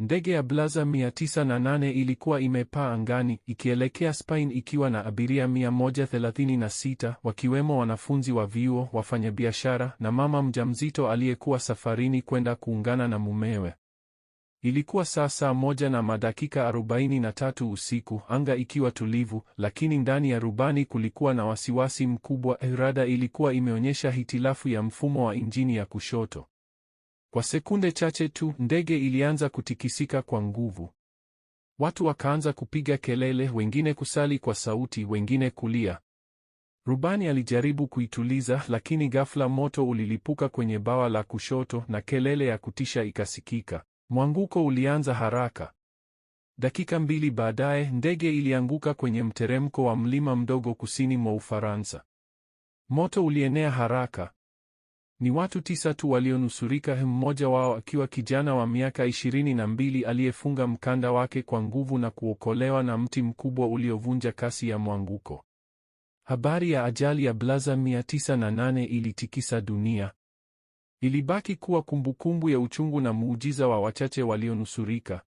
Ndege ya Blazer 908 ilikuwa imepaa angani, ikielekea Spain ikiwa na abiria 136, wakiwemo wanafunzi wa vyuo, wafanyabiashara, na mama mjamzito aliyekuwa safarini kwenda kuungana na mumewe. Ilikuwa saa 1:43 usiku, anga ikiwa tulivu, lakini ndani ya rubani kulikuwa na wasiwasi mkubwa. Rada ilikuwa imeonyesha hitilafu ya mfumo wa injini ya kushoto. Kwa sekunde chache tu, ndege ilianza kutikisika kwa nguvu. Watu wakaanza kupiga kelele, wengine kusali kwa sauti, wengine kulia. Rubani alijaribu kuituliza, lakini ghafla moto ulilipuka kwenye bawa la kushoto na kelele ya kutisha ikasikika. Mwanguko ulianza haraka. Dakika 2 baadaye, ndege ilianguka kwenye mteremko wa mlima mdogo kusini mwa Ufaransa. Moto ulienea haraka. Ni watu 9 tu walionusurika, mmoja wao akiwa kijana wa miaka 22 aliyefunga mkanda wake kwa nguvu na kuokolewa na mti mkubwa uliovunja kasi ya mwanguko. Habari ya ajali ya Blazer 908 ilitikisa dunia. Ilibaki kuwa kumbukumbu ya uchungu na muujiza wa wachache walionusurika.